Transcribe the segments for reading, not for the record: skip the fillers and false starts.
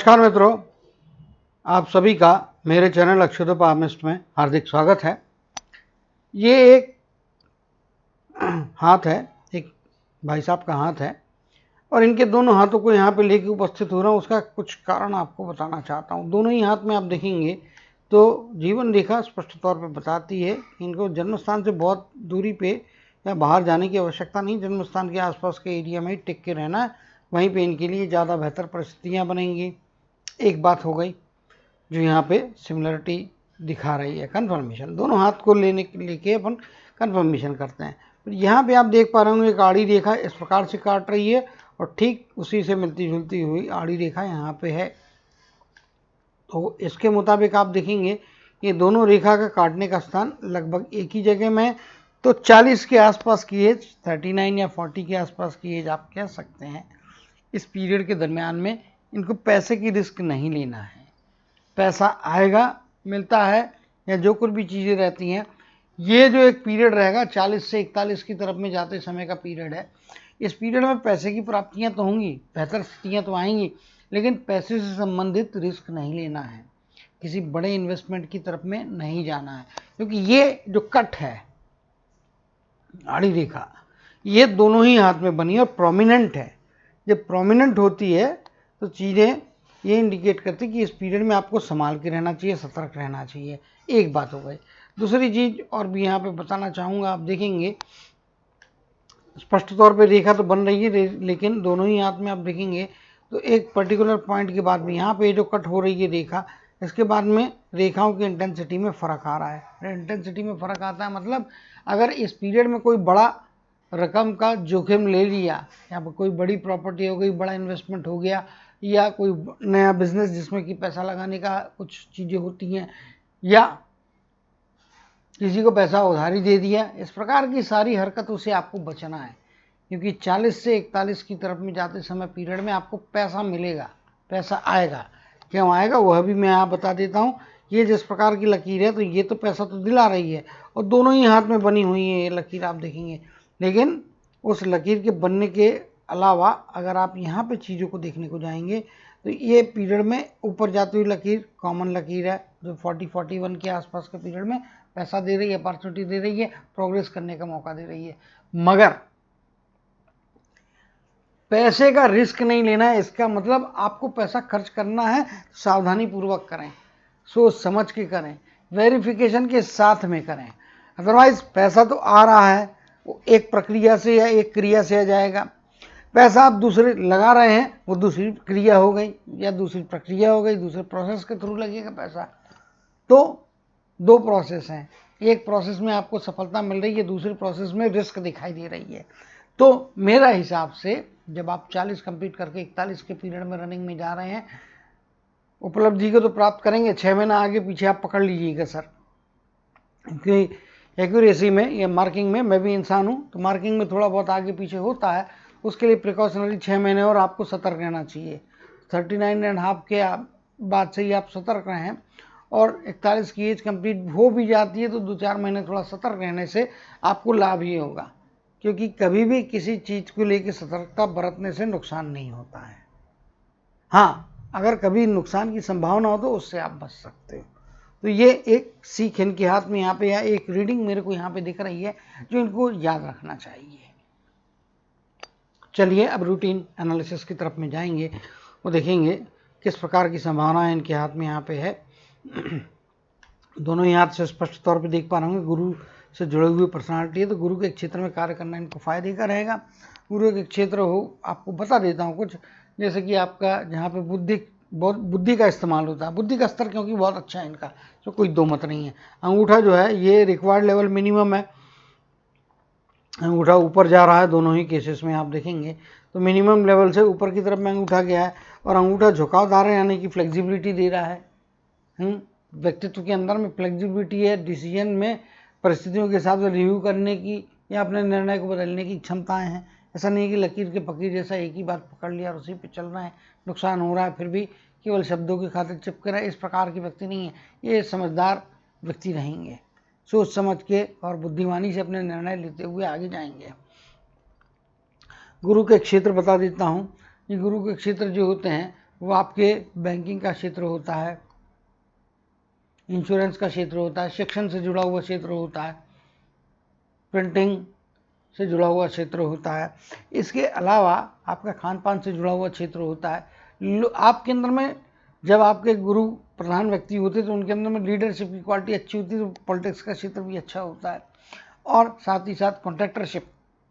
नमस्कार मित्रों, आप सभी का मेरे चैनल अक्षत पामिस्ट में हार्दिक स्वागत है। ये एक हाथ है, एक भाई साहब का हाथ है और इनके दोनों हाथों को यहाँ पे लेके उपस्थित हो रहा हूँ। उसका कुछ कारण आपको बताना चाहता हूँ। दोनों ही हाथ में आप देखेंगे तो जीवन रेखा स्पष्ट तौर पे बताती है कि इनको जन्म स्थान से बहुत दूरी पे या बाहर जाने की आवश्यकता नहीं, जन्म स्थान के आसपास के एरिया में ही टिक के रहना है। वहीं पे इनके लिए ज़्यादा बेहतर परिस्थितियाँ बनेंगी। एक बात हो गई जो यहाँ पे सिमिलरिटी दिखा रही है। कन्फर्मेशन, दोनों हाथ को लेके अपन कन्फर्मेशन करते हैं। तो यहाँ पे आप देख पा रहे होंगे एक आड़ी रेखा इस प्रकार से काट रही है और ठीक उसी से मिलती जुलती हुई आड़ी रेखा यहाँ पे है। तो इसके मुताबिक आप देखेंगे ये दोनों रेखा का काटने का स्थान लगभग एक ही जगह में है। तो 40 के आसपास की एज, 39 या 40 के आसपास की एज आप कह सकते हैं। इस पीरियड के दरमियान में इनको पैसे की रिस्क नहीं लेना है। पैसा आएगा, मिलता है, या जो कुछ भी चीज़ें रहती हैं, ये जो एक पीरियड रहेगा 40 से 41 की तरफ में जाते समय का पीरियड है। इस पीरियड में पैसे की प्राप्तियां तो होंगी, बेहतर स्थितियां तो आएंगी, लेकिन पैसे से संबंधित रिस्क नहीं लेना है, किसी बड़े इन्वेस्टमेंट की तरफ में नहीं जाना है। क्योंकि ये जो कट है, आड़ी रेखा, ये दोनों ही हाथ में बनी और प्रोमिनेंट है। जब प्रोमिनेंट होती है तो चीज़ें ये इंडिकेट करती कि इस पीरियड में आपको संभाल के रहना चाहिए, सतर्क रहना चाहिए। एक बात हो गई। दूसरी चीज और भी यहाँ पे बताना चाहूँगा, आप देखेंगे स्पष्ट तौर पे रेखा तो बन रही है, लेकिन दोनों ही हाथ में आप देखेंगे तो एक पर्टिकुलर पॉइंट के बाद में यहाँ पे जो कट हो रही है रेखा, इसके बाद में रेखाओं की इंटेंसिटी में फ़र्क आ रहा है। इंटेंसिटी में फ़र्क आता है मतलब अगर इस पीरियड में कोई बड़ा रकम का जोखिम ले लिया, या कोई बड़ी प्रॉपर्टी हो गई, बड़ा इन्वेस्टमेंट हो गया, या कोई नया बिजनेस जिसमें कि पैसा लगाने का कुछ चीज़ें होती हैं, या किसी को पैसा उधारी दे दिया, इस प्रकार की सारी हरकतों से आपको बचना है। क्योंकि 40 से 41 की तरफ में जाते समय पीरियड में आपको पैसा मिलेगा, पैसा आएगा। क्यों आएगा वह भी मैं यहाँ बता देता हूँ। ये जिस प्रकार की लकीर है तो ये तो पैसा तो दिला रही है और दोनों ही हाथ में बनी हुई है ये लकीर, आप देखेंगे। लेकिन उस लकीर के बनने के अलावा अगर आप यहाँ पे चीज़ों को देखने को जाएंगे तो ये पीरियड में ऊपर जाती हुई लकीर कॉमन लकीर है, जो 40-41 के आसपास के पीरियड में पैसा दे रही है, अपॉर्चुनिटी दे रही है, प्रोग्रेस करने का मौका दे रही है। मगर पैसे का रिस्क नहीं लेना है। इसका मतलब आपको पैसा खर्च करना है, सावधानी पूर्वक करें, सोच समझ के करें, वेरिफिकेशन के साथ में करें। अदरवाइज पैसा तो आ रहा है, वो एक प्रक्रिया से या एक क्रिया से आ जाएगा। पैसा आप दूसरे लगा रहे हैं, वो दूसरी क्रिया हो गई या दूसरी प्रक्रिया हो गई, दूसरे प्रोसेस के थ्रू लगेगा पैसा। तो दो प्रोसेस हैं, एक प्रोसेस में आपको सफलता मिल रही है, दूसरी प्रोसेस में रिस्क दिखाई दे रही है। तो मेरा हिसाब से जब आप 40 कंप्लीट करके 41 के पीरियड में रनिंग में जा रहे हैं, उपलब्धि को तो प्राप्त करेंगे, 6 महीना आगे पीछे आप पकड़ लीजिएगा सर। क्योंकि एक्यूरेसी में या मार्किंग में मैं भी इंसान हूँ, तो मार्किंग में थोड़ा बहुत आगे पीछे होता है। उसके लिए प्रिकॉशनरी 6 महीने और आपको सतर्क रहना चाहिए। 39.5 के बाद से ही आप सतर्क रहें, और 41 की एज कंप्लीट हो भी जाती है तो 2-4 महीने थोड़ा सतर्क रहने से आपको लाभ ही होगा। क्योंकि कभी भी किसी चीज़ को लेकर सतर्कता बरतने से नुकसान नहीं होता है। हाँ, अगर कभी नुकसान की संभावना हो तो उससे आप बच सकते हो। तो ये एक सीख इनके हाथ में यहाँ पे, या एक रीडिंग मेरे को यहाँ पे दिख रही है जो इनको याद रखना चाहिए। चलिए अब रूटीन एनालिसिस की तरफ में जाएंगे, वो देखेंगे किस प्रकार की संभावना इनके हाथ में यहाँ पे है। दोनों ही हाथ से स्पष्ट तौर पे देख पा रहे होंगे गुरु से जुड़े हुए पर्सनालिटी है, तो गुरु के क्षेत्र में कार्य करना इनको फायदे का रहेगा। गुरु के क्षेत्र हो, आपको बता देता हूँ कुछ, जैसे कि आपका जहाँ पे बुद्धि का इस्तेमाल होता है, बुद्धि का स्तर क्योंकि बहुत अच्छा है इनका, तो कोई दो मत नहीं है। अंगूठा जो है ये रिक्वायर्ड लेवल मिनिमम है, अंगूठा ऊपर जा रहा है दोनों ही केसेस में आप देखेंगे तो मिनिमम लेवल से ऊपर की तरफ में अंगूठा गया है, और अंगूठा झुकावदार है यानी कि फ्लेक्सिबिलिटी दे रहा है। व्यक्तित्व के अंदर में फ्लेक्सिबिलिटी है, डिसीजन में परिस्थितियों के हिसाब से रिव्यू करने की या अपने निर्णय को बदलने की क्षमताएं हैं। ऐसा नहीं है कि लकीर के फकीर जैसा एक ही बात पकड़ लिया और उसी पे चल रहा है, नुकसान हो रहा है फिर भी केवल शब्दों की खातिर चिपके रहे, इस प्रकार के व्यक्ति नहीं है। ये समझदार व्यक्ति रहेंगे, सोच समझ के और बुद्धिमानी से अपने निर्णय लेते हुए आगे जाएंगे। गुरु के क्षेत्र बता देता हूँ, ये गुरु के क्षेत्र जो होते हैं वो आपके बैंकिंग का क्षेत्र होता है, इंश्योरेंस का क्षेत्र होता है, शिक्षण से जुड़ा हुआ क्षेत्र होता है, प्रिंटिंग से जुड़ा हुआ क्षेत्र होता है। इसके अलावा आपका खान पान से जुड़ा हुआ क्षेत्र होता है। आपके अंदर में जब आपके गुरु प्रधान व्यक्ति होते तो उनके अंदर में लीडरशिप की क्वालिटी अच्छी होती है, तो पॉलिटिक्स का क्षेत्र भी अच्छा होता है। और साथ ही साथ कॉन्ट्रैक्टरशिप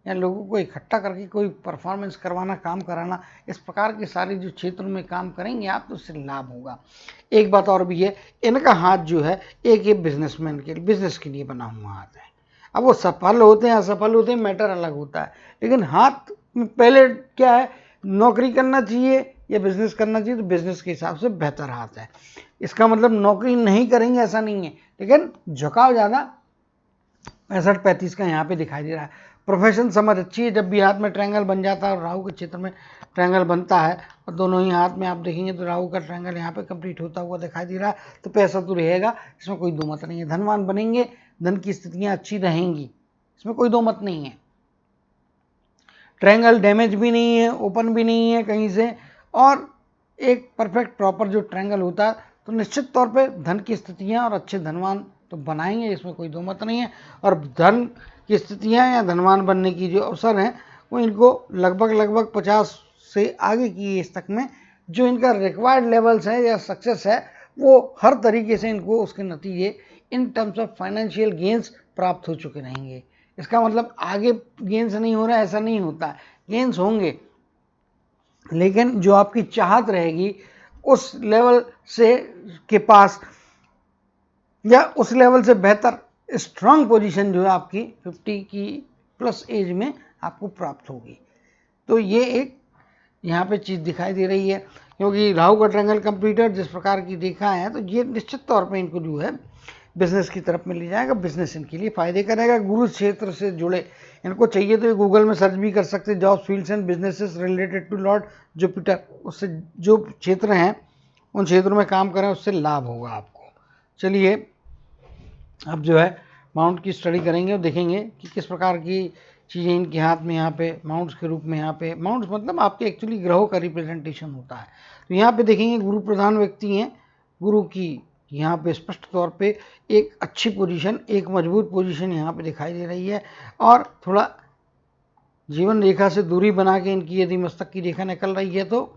या लोगों को इकट्ठा करके कोई परफॉर्मेंस करवाना, काम कराना, इस प्रकार के सारे जो क्षेत्र में काम करेंगे आप तो उससे लाभ होगा। एक बात और भी है, इनका हाथ जो है एक ये बिजनेसमैन के लिए, बिजनेस के लिए बना हुआ हाथ है। अब वो सफल होते हैं असफल होते हैं मैटर अलग होता है, लेकिन हाथ में पहले क्या है, नौकरी करना चाहिए या बिजनेस करना चाहिए, तो बिजनेस के हिसाब से बेहतर हाथ है। इसका मतलब नौकरी नहीं करेंगे ऐसा नहीं है, लेकिन झुकाव ज़्यादा 65-35 का यहाँ पे दिखाई दे रहा है। प्रोफेशन समझ अच्छी है, जब भी हाथ में ट्रायंगल बन जाता है और राहु के क्षेत्र में ट्रायंगल बनता है और दोनों ही हाथ में आप देखेंगे तो राहु का ट्रायंगल यहाँ पे कंप्लीट होता हुआ दिखाई दे रहा है, तो पैसा तो रहेगा, इसमें कोई दो मत नहीं है। धनवान बनेंगे, धन की स्थितियाँ अच्छी रहेंगी, इसमें कोई दो मत नहीं है। ट्रायंगल डैमेज भी नहीं है, ओपन भी नहीं है कहीं से, और एक परफेक्ट प्रॉपर जो ट्रायंगल होता है, तो निश्चित तौर पे धन की स्थितियाँ और अच्छे धनवान तो बनाएंगे, इसमें कोई दो मत नहीं है। और धन की स्थितियाँ या धनवान बनने की जो अवसर हैं वो इनको लगभग 50 से आगे की एज तक में जो इनका रिक्वायर्ड लेवल्स है या सक्सेस है, वो हर तरीके से इनको उसके नतीजे in terms of financial gains प्राप्त हो चुके रहेंगे। इसका मतलब आगे गेंस नहीं हो रहा है ऐसा नहीं होता है, गेंस होंगे, लेकिन जो आपकी चाहत रहेगी उस लेवल से के पास या उस लेवल से बेहतर स्ट्रांग पोजीशन जो है आपकी 50 की प्लस एज में आपको प्राप्त होगी। तो ये एक यहाँ पे चीज़ दिखाई दे रही है, क्योंकि राहु का ट्रायंगल कंप्लीटर जिस प्रकार की देखा है, तो ये निश्चित तौर पे इनको जो है बिजनेस की तरफ में ले जाएगा, बिजनेस इनके लिए फायदे करेगा। गुरु क्षेत्र से जुड़े इनको चाहिए तो ये गूगल में सर्च भी कर सकते हैं, jobs fields and businesses related to lord Jupiter, उससे जो क्षेत्र हैं उन क्षेत्रों में काम करें, उससे लाभ होगा आपको। चलिए अब जो है माउंट की स्टडी करेंगे और देखेंगे कि किस प्रकार की चीज़ें इनके हाथ में यहाँ पे माउंट्स के रूप में, यहाँ पे माउंट्स मतलब आपके एक्चुअली ग्रहों का रिप्रेजेंटेशन होता है। तो यहाँ पे देखेंगे गुरु प्रधान व्यक्ति हैं, गुरु की यहाँ पे स्पष्ट तौर पे एक अच्छी पोजीशन, एक मजबूत पोजीशन यहाँ पे दिखाई दे रही है। और थोड़ा जीवन रेखा से दूरी बना के इनकी यदि मस्तक की रेखा निकल रही है तो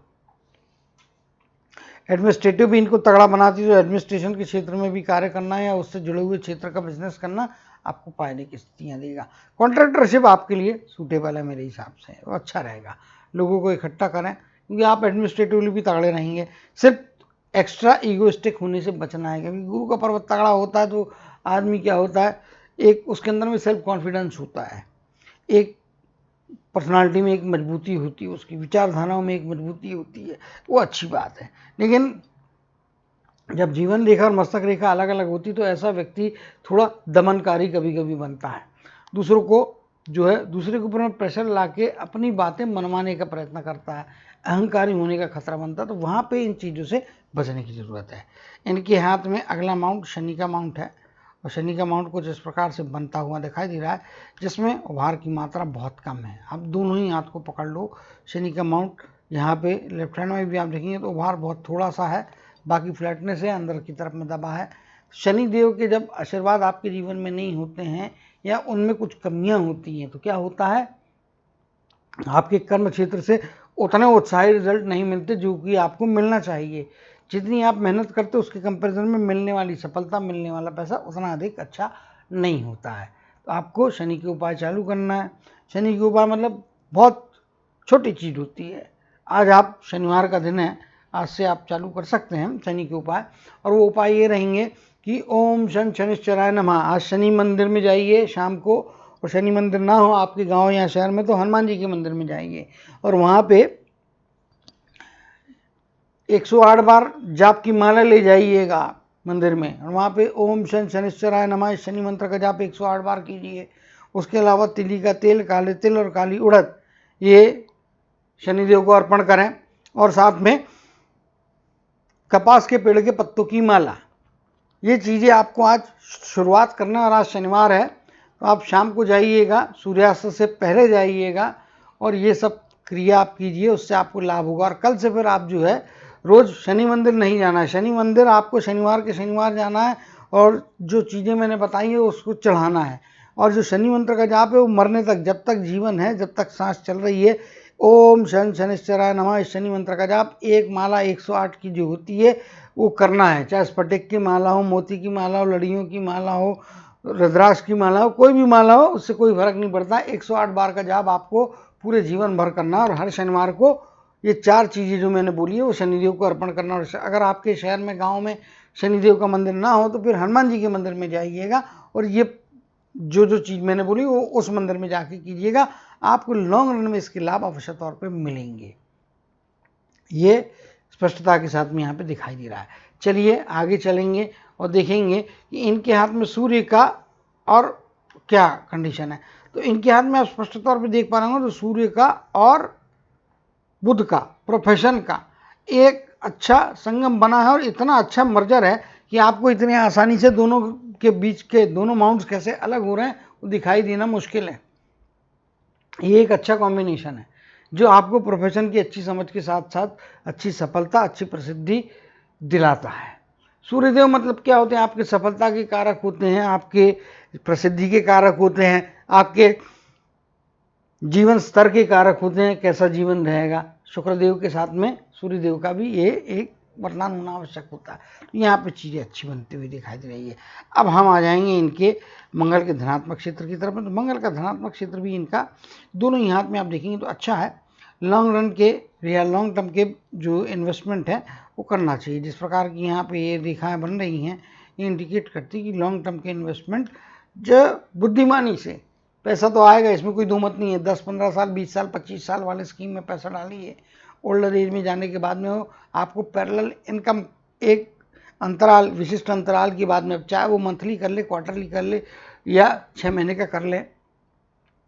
एडमिनिस्ट्रेटिव भी इनको तगड़ा बनाती है, तो एडमिनिस्ट्रेशन के क्षेत्र में भी कार्य करना है या उससे जुड़े हुए क्षेत्र का बिजनेस करना आपको फायदे की स्थितियाँ देगा। कॉन्ट्रैक्टरशिप आपके लिए सूटेबल है मेरे हिसाब से, वो अच्छा रहेगा, लोगों को इकट्ठा करें, क्योंकि आप एडमिनिस्ट्रेटिवली भी तगड़े रहेंगे। सिर्फ एक्स्ट्रा ईगोइस्टिक होने से बचना है, क्योंकि गुरु का पर्वत तगड़ा होता है तो आदमी क्या होता है, एक उसके अंदर में सेल्फ कॉन्फिडेंस होता है, एक पर्सनालिटी में एक मजबूती होती है, उसकी विचारधाराओं में एक मजबूती होती है, वो अच्छी बात है। लेकिन जब जीवन रेखा और मस्तक रेखा अलग अलग होती तो ऐसा व्यक्ति थोड़ा दमनकारी कभी कभी बनता है, दूसरों को जो है दूसरे के ऊपर में प्रेशर ला के अपनी बातें मनवाने का प्रयत्न करता है, अहंकारी होने का खतरा बनता है। तो वहाँ पे इन चीज़ों से बचने की ज़रूरत है। इनके हाथ में अगला माउंट शनि का माउंट है, और शनि का माउंट कुछ इस प्रकार से बनता हुआ दिखाई दे रहा है, जिसमें उभार की मात्रा बहुत कम है। आप दोनों ही हाथ को पकड़ लो, शनि का माउंट यहाँ पे लेफ्ट हैंड में भी आप देखेंगे तो उभार बहुत थोड़ा सा है, बाकी फ्लैटनेस है, अंदर की तरफ में दबा है। शनि देव के जब आशीर्वाद आपके जीवन में नहीं होते हैं या उनमें कुछ कमियां होती हैं, तो क्या होता है, आपके कर्म क्षेत्र से उतने उत्साही रिजल्ट नहीं मिलते जो कि आपको मिलना चाहिए। जितनी आप मेहनत करते हो उसके कंपैरिजन में मिलने वाली सफलता, मिलने वाला पैसा उतना अधिक अच्छा नहीं होता है। तो आपको शनि के उपाय चालू करना है। शनि के उपाय मतलब बहुत छोटी चीज़ होती है। आज आप शनिवार का दिन है, आज से आप चालू कर सकते हैं शनि के उपाय, और वो उपाय ये रहेंगे कि ओम शनिश्चराय नमः। आज शनि मंदिर में जाइए शाम को, और शनि मंदिर ना हो आपके गांव या शहर में तो हनुमान जी के मंदिर में जाइए, और वहाँ पे 108 बार जाप की माला ले जाइएगा मंदिर में, और वहाँ पे ओम शनिश्चराय नमः शनि मंत्र का जाप 108 बार कीजिए। उसके अलावा तिली का तेल, काले तिल और काली उड़द ये शनिदेव को अर्पण करें, और साथ में कपास के पेड़ के पत्तों की माला, ये चीज़ें आपको आज शुरुआत करना है। और आज शनिवार है तो आप शाम को जाइएगा, सूर्यास्त से पहले जाइएगा, और ये सब क्रिया आप कीजिए, उससे आपको लाभ होगा। और कल से फिर आप जो है रोज शनि मंदिर नहीं जाना है। शनि मंदिर आपको शनिवार के शनिवार जाना है और जो चीज़ें मैंने बताई है उसको चढ़ाना है। और जो शनि मंत्र का जाप है वो मरने तक, जब तक जीवन है, जब तक सांस चल रही है, ओम शन शनिश्चराय नमः, इस शनि मंत्र का जाप एक माला 108 की जो होती है वो करना है। चाहे स्फटिक की माला हो, मोती की माला हो, लड़ियों की माला हो, रुद्राक्ष की माला हो, कोई भी माला हो, उससे कोई फर्क नहीं पड़ता। 108 बार का जाप आपको पूरे जीवन भर करना है। और हर शनिवार को ये 4 चीज़ें जो मैंने बोली है वो शनिदेव को अर्पण करना। और अगर आपके शहर में, गांव में शनिदेव का मंदिर ना हो तो फिर हनुमान जी के मंदिर में जाइएगा और ये जो चीज़ मैंने बोली वो उस मंदिर में जाके कीजिएगा। आपको लॉन्ग रन में इसके लाभ अवश्य तौर पे मिलेंगे। ये स्पष्टता के साथ में यहाँ पे दिखाई दे रहा है। चलिए आगे चलेंगे और देखेंगे कि इनके हाथ में सूर्य का और क्या कंडीशन है। तो इनके हाथ में आप स्पष्ट तौर पे देख पा रहे हो तो सूर्य का और बुध का, प्रोफेशन का एक अच्छा संगम बना है और इतना अच्छा मर्जर है कि आपको इतनी आसानी से दोनों के बीच के दोनों माउंट्स कैसे अलग हो रहे हैं वो दिखाई देना मुश्किल है। ये एक अच्छा कॉम्बिनेशन है जो आपको प्रोफेशन की अच्छी समझ के साथ साथ अच्छी सफलता, अच्छी प्रसिद्धि दिलाता है। सूर्यदेव मतलब क्या होते हैं? आपके सफलता के कारक होते हैं, आपके प्रसिद्धि के कारक होते हैं, आपके जीवन स्तर के कारक होते हैं, कैसा जीवन रहेगा। शुक्रदेव के साथ में सूर्यदेव का भी ये एक वरदान होना आवश्यक होता है। तो यहाँ पे चीज़ें अच्छी बनती हुई दिखाई दे रही है। अब हम आ जाएंगे इनके मंगल के धनात्मक क्षेत्र की तरफ में। तो मंगल का धनात्मक क्षेत्र भी इनका दोनों ही हाथ में आप देखेंगे तो अच्छा है। लॉन्ग रन के या लॉन्ग टर्म के जो इन्वेस्टमेंट है वो करना चाहिए। जिस प्रकार की यहाँ पे ये रेखाएं बन रही हैं ये इंडिकेट करती है कि लॉन्ग टर्म के इन्वेस्टमेंट जो बुद्धिमानी से पैसा तो आएगा, इसमें कोई दो मत नहीं है। 10-15 साल, 20 साल, 25 साल वाले स्कीम में पैसा डालिए। ओल्डर एज में जाने के बाद में हो आपको पैरेलल इनकम एक अंतराल, विशिष्ट अंतराल के बाद में, चाहे वो मंथली कर ले, क्वार्टरली कर ले या 6 महीने का कर ले,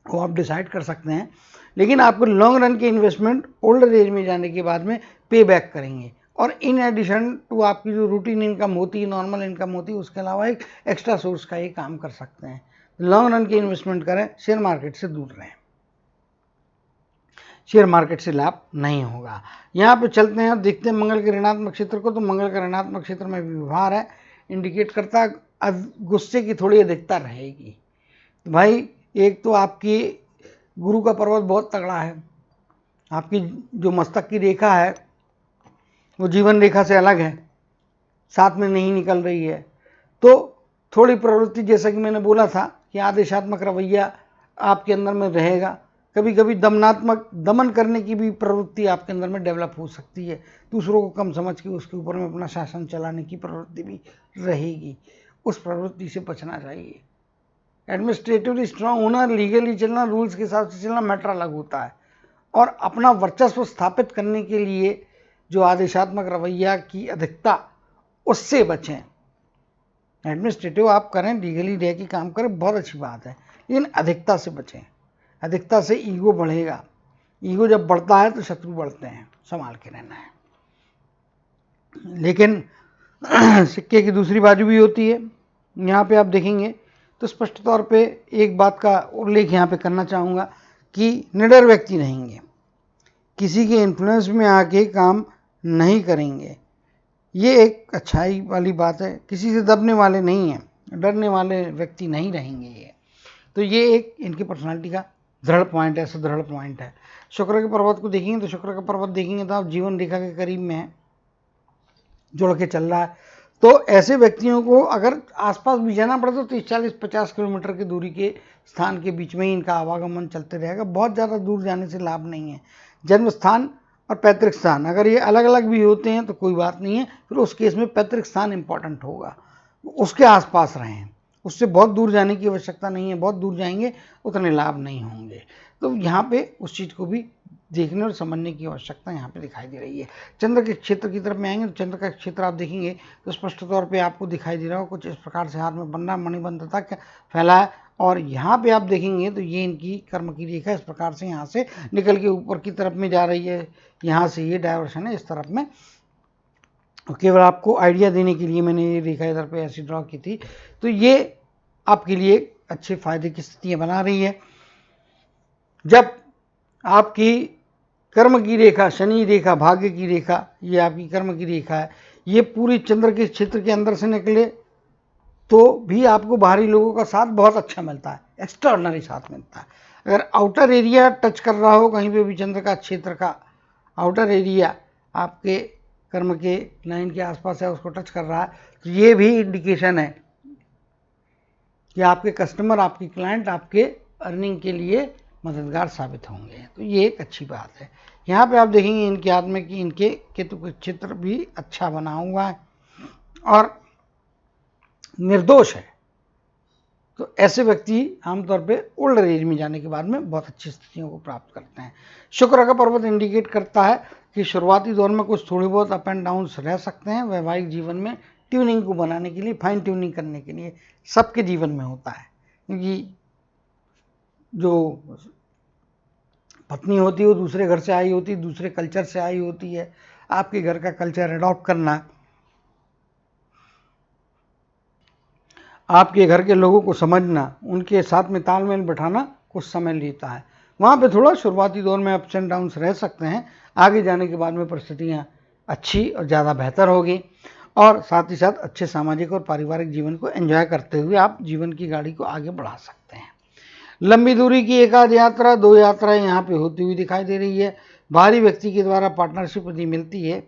वो आप डिसाइड कर सकते हैं। लेकिन आपको लॉन्ग रन के इन्वेस्टमेंट ओल्डर एज में जाने के बाद में पे बैक करेंगे। और इन एडिशन टू आपकी जो रूटीन इनकम होती है, नॉर्मल इनकम होती है, उसके अलावा एक एक्स्ट्रा सोर्स का ये काम कर सकते हैं। लॉन्ग रन की इन्वेस्टमेंट करें, शेयर मार्केट से दूर रहें, शेयर मार्केट से लाभ नहीं होगा। यहाँ पे चलते हैं, देखते हैं मंगल के ऋणात्मक क्षेत्र को। तो मंगल का ऋणात्मक क्षेत्र में व्यवहार है, इंडिकेट करता है गुस्से की थोड़ी अधिकता रहेगी। तो भाई एक तो आपकी गुरु का पर्वत बहुत तगड़ा है, आपकी जो मस्तक की रेखा है वो जीवन रेखा से अलग है, साथ में नहीं निकल रही है। तो थोड़ी प्रवृत्ति, जैसा कि मैंने बोला था कि आदेशात्मक रवैया आपके अंदर में रहेगा। कभी कभी दमनात्मक, दमन करने की भी प्रवृत्ति आपके अंदर में डेवलप हो सकती है। दूसरों को कम समझ के उसके ऊपर में अपना शासन चलाने की प्रवृत्ति भी रहेगी। उस प्रवृत्ति से बचना चाहिए। एडमिनिस्ट्रेटिवली स्ट्रांग होना, लीगली चलना, रूल्स के हिसाब से चलना मैटर अलग होता है। और अपना वर्चस्व स्थापित करने के लिए जो आदेशात्मक रवैया की अधिकता, उससे बचें। एडमिनिस्ट्रेटिव आप करें, लीगली रह के काम करें, बहुत अच्छी बात है, लेकिन अधिकता से बचें। अधिकता से ईगो बढ़ेगा। ईगो जब बढ़ता है तो शत्रु बढ़ते हैं, संभाल के रहना है। लेकिन सिक्के की दूसरी बाजू भी होती है। यहाँ पे आप देखेंगे तो स्पष्ट तौर पे एक बात का उल्लेख यहाँ पे करना चाहूँगा कि निडर व्यक्ति रहेंगे, किसी के इन्फ्लुएंस में आके काम नहीं करेंगे। ये एक अच्छाई वाली बात है। किसी से दबने वाले नहीं हैं, डरने वाले व्यक्ति नहीं रहेंगे ये। तो ये एक इनकी पर्सनालिटी का दृढ़ पॉइंट है, सुदृढ़ पॉइंट है। शुक्र के पर्वत को देखेंगे तो शुक्र का पर्वत देखेंगे तो आप जीवन रेखा के करीब में है, जुड़ के चल रहा है। तो ऐसे व्यक्तियों को अगर आसपास भी जाना पड़े तो 30-40-50 किलोमीटर की दूरी के स्थान के बीच में ही इनका आवागमन चलते रहेगा। बहुत ज़्यादा दूर जाने से लाभ नहीं है। जन्म स्थान और पैतृक स्थान अगर ये अलग अलग भी होते हैं तो कोई बात नहीं है, फिर उस केस में पैतृक स्थान इंपॉर्टेंट होगा, उसके आसपास रहें। उससे बहुत दूर जाने की आवश्यकता नहीं है, बहुत दूर जाएंगे उतने लाभ नहीं होंगे। तो यहाँ पे उस चीज़ को भी देखने और समझने की आवश्यकता यहाँ पे दिखाई दे रही है। चंद्र के क्षेत्र की तरफ में आएंगे तो चंद्र का क्षेत्र आप देखेंगे तो स्पष्ट तौर पे आपको दिखाई दे रहा हो कुछ इस प्रकार से हाथ में बन रहा, मणिबंध तक फैला है। और यहाँ पे आप देखेंगे तो ये इनकी कर्म की रेखा इस प्रकार से यहाँ से निकल के ऊपर की तरफ में जा रही है। यहाँ से ये डायवर्शन है इस तरफ में, केवल आपको आइडिया देने के लिए मैंने ये रेखा इधर पे ऐसी ड्रॉ की थी। तो ये आपके लिए अच्छे फायदे की स्थितियाँ बना रही है। जब आपकी कर्म की रेखा, शनि रेखा, भाग्य की रेखा, ये आपकी कर्म की रेखा है, ये पूरी चंद्र के क्षेत्र के अंदर से निकले तो भी आपको बाहरी लोगों का साथ बहुत अच्छा मिलता है, एक्स्ट्राऑर्डिनरी साथ मिलता है। अगर आउटर एरिया टच कर रहा हो कहीं पे भी चंद्र का क्षेत्र का आउटर एरिया आपके कर्म के लाइन के आसपास है, उसको टच कर रहा है, तो ये भी इंडिकेशन है कि आपके कस्टमर, आपके क्लाइंट आपके अर्निंग के लिए मददगार साबित होंगे। तो ये एक अच्छी बात है। यहाँ पे आप देखेंगे इनके हाथ में कि इनके केतु का क्षेत्र भी अच्छा बना हुआ है और निर्दोष है। तो ऐसे व्यक्ति आमतौर पे ओल्ड एज में जाने के बाद में बहुत अच्छी स्थितियों को प्राप्त करते हैं। शुक्र का पर्वत इंडिकेट करता है कि शुरुआती दौर में कुछ थोड़ी बहुत अप एंड डाउन्स रह सकते हैं। वैवाहिक जीवन में ट्यूनिंग को बनाने के लिए, फाइन ट्यूनिंग करने के लिए सबके जीवन में होता है, क्योंकि जो पत्नी होती है वो दूसरे घर से आई होती है, दूसरे कल्चर से आई होती है। आपके घर का कल्चर अडॉप्ट करना, आपके घर के लोगों को समझना, उनके साथ में तालमेल बैठाना कुछ समय लेता है। वहाँ पे थोड़ा शुरुआती दौर में अप्स एंड डाउन्स रह सकते हैं। आगे जाने के बाद में परिस्थितियाँ अच्छी और ज़्यादा बेहतर होगी और साथ ही साथ अच्छे सामाजिक और पारिवारिक जीवन को एंजॉय करते हुए आप जीवन की गाड़ी को आगे बढ़ा सकते हैं। लंबी दूरी की एक आध यात्रा, 2 यात्राएं यहाँ पे होती हुई दिखाई दे रही है। बाहरी व्यक्ति के द्वारा पार्टनरशिप यदि मिलती है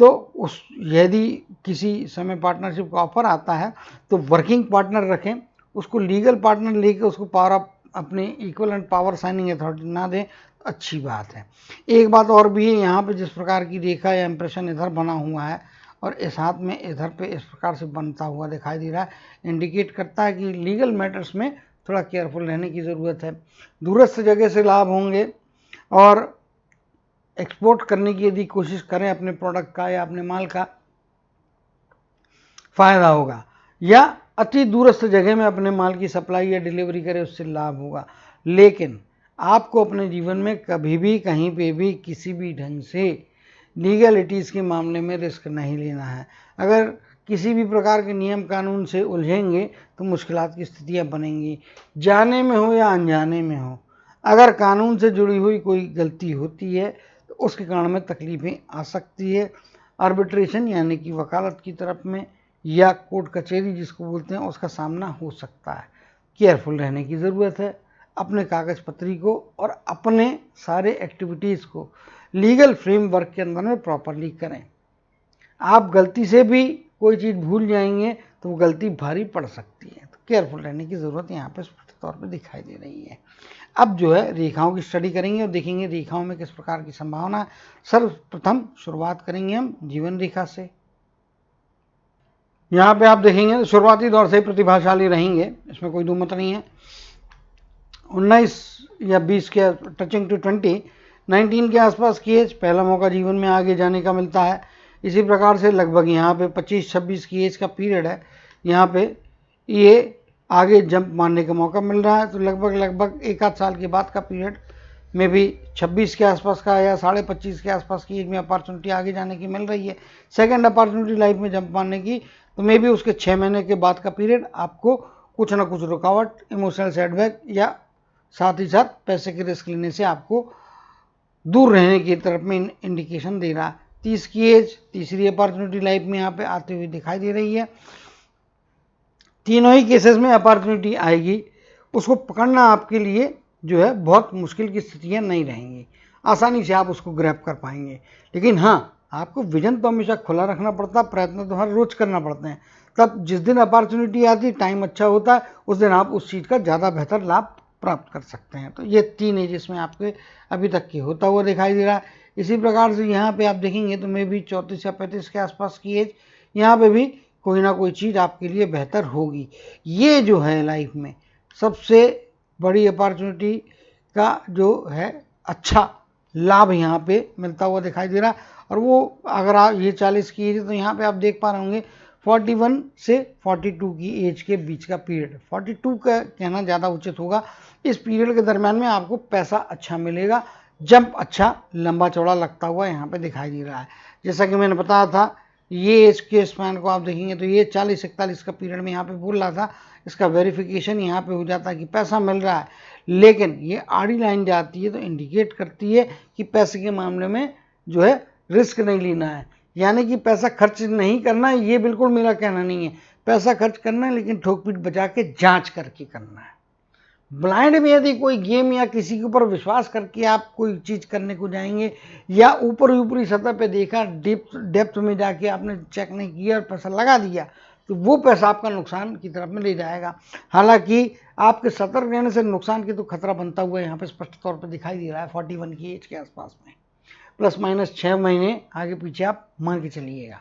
तो उस यदि किसी समय पार्टनरशिप का ऑफर आता है तो वर्किंग पार्टनर रखें, उसको लीगल पार्टनर लेके उसको पावर ऑफ अपने equal and power signing authority ना दें, अच्छी बात है। एक बात और भी है, यहाँ पे जिस प्रकार की रेखा या इंप्रेशन इधर बना हुआ है और इस हाथ में इधर पे इस प्रकार से बनता हुआ दिखाई दे रहा है, इंडिकेट करता है कि लीगल मैटर्स में थोड़ा केयरफुल रहने की ज़रूरत है। दूरस्थ जगह से लाभ होंगे और एक्सपोर्ट करने की यदि कोशिश करें अपने प्रोडक्ट का या अपने माल का, फायदा होगा, या अति दूरस्थ जगह में अपने माल की सप्लाई या डिलीवरी करें, उससे लाभ होगा। लेकिन आपको अपने जीवन में कभी भी कहीं पे भी किसी भी ढंग से लीगलिटीज़ के मामले में रिस्क नहीं लेना है। अगर किसी भी प्रकार के नियम कानून से उलझेंगे तो मुश्किलात की स्थितियां बनेंगी, जाने में हो या अनजाने में हो। अगर कानून से जुड़ी हुई कोई गलती होती है तो उसके कारण में तकलीफें आ सकती है। आर्बिट्रेशन यानी कि वकालत की तरफ में या कोर्ट कचहरी जिसको बोलते हैं, उसका सामना हो सकता है। केयरफुल रहने की ज़रूरत है। अपने कागज पत्री को और अपने सारे एक्टिविटीज़ को लीगल फ्रेमवर्क के अंदर में प्रॉपरली करें। आप गलती से भी कोई चीज़ भूल जाएंगे तो वो गलती भारी पड़ सकती है। तो केयरफुल रहने की ज़रूरत यहाँ पे स्पष्ट तौर पे दिखाई दे रही है। अब जो है रेखाओं की स्टडी करेंगे और देखेंगे रेखाओं में किस प्रकार की संभावना है। सर्वप्रथम शुरुआत करेंगे हम जीवन रेखा से। यहाँ पे आप देखेंगे शुरुआती दौर से प्रतिभाशाली रहेंगे, इसमें कोई दो मत नहीं है। 19 या 20 के टचिंग टू 19 के आसपास की एज, पहला मौका जीवन में आगे जाने का मिलता है। इसी प्रकार से लगभग यहाँ पे 25-26 की एज का पीरियड है, यहाँ पे ये आगे जंप मारने का मौका मिल रहा है। तो लगभग एक आध साल के बाद का पीरियड में भी 26 के आसपास का या 25.5 के आसपास की एज में अपॉर्चुनिटी आगे जाने की मिल रही है। सेकंड अपॉर्चुनिटी लाइफ में जंप मारने की, तो मे भी उसके 6 महीने के बाद का पीरियड आपको कुछ ना कुछ रुकावट, इमोशनल सेटबैक या साथ ही साथ पैसे के रिस्क लेने से आपको दूर रहने की तरफ में इंडिकेशन दे रहा है। 30 की एज, तीसरी अपॉर्चुनिटी लाइफ में यहाँ पे आती हुई दिखाई दे रही है। तीनों ही केसेस में अपॉर्चुनिटी आएगी, उसको पकड़ना आपके लिए जो है बहुत मुश्किल की स्थितियाँ नहीं रहेंगी, आसानी से आप उसको ग्रैब कर पाएंगे। लेकिन हाँ, आपको विजन तो हमेशा खुला रखना पड़ता है, प्रयत्न तो हर रोज करना पड़ते हैं। तब जिस दिन अपॉर्चुनिटी आती है, टाइम अच्छा होता है, उस दिन आप उस चीज़ का ज़्यादा बेहतर लाभ प्राप्त कर सकते हैं। तो ये 3 एजेस में आपके अभी तक के होता हुआ दिखाई दे रहा है। इसी प्रकार से यहाँ पे आप देखेंगे तो मे भी 34 या 35 के आसपास की एज, यहाँ पे भी कोई ना कोई चीज़ आपके लिए बेहतर होगी। ये जो है लाइफ में सबसे बड़ी अपॉर्चुनिटी का जो है अच्छा लाभ यहाँ पे मिलता हुआ दिखाई दे रहा है। और वो अगर आप ये 40 की एज, तो यहाँ पे आप देख पा रहे होंगे 41 से 42 की एज के बीच का पीरियड, 42 का कहना ज़्यादा उचित होगा। इस पीरियड के दरम्यान में आपको पैसा अच्छा मिलेगा, जंप अच्छा लंबा चौड़ा लगता हुआ यहाँ पे दिखाई दे रहा है। जैसा कि मैंने बताया था, ये एज के स्पैन को आप देखेंगे तो ये 40-41 का पीरियड में यहाँ पे बोल रहा था, इसका वेरिफिकेशन यहाँ पे हो जाता है कि पैसा मिल रहा है। लेकिन ये आड़ी लाइन जाती है तो इंडिकेट करती है कि पैसे के मामले में जो है रिस्क नहीं लेना है, यानी कि पैसा खर्च नहीं करना है, ये बिल्कुल मेरा कहना नहीं है। पैसा खर्च करना है लेकिन ठोक पीट बचा के जांच करके करना है। ब्लाइंड में यदि कोई गेम या किसी के ऊपर विश्वास करके आप कोई चीज़ करने को जाएंगे या ऊपरी सतह पे देखा, डेप्थ में जाके आपने चेक नहीं किया और पैसा लगा दिया, तो वो पैसा आपका नुकसान की तरफ में ले जाएगा। हालांकि आपके सतर्क रहने से नुकसान की तो खतरा बनता हुआ यहाँ पे स्पष्ट तौर पर दिखाई दे रहा है 41 की एज के आसपास में, प्लस माइनस 6 महीने आगे पीछे आप मान के चलिएगा।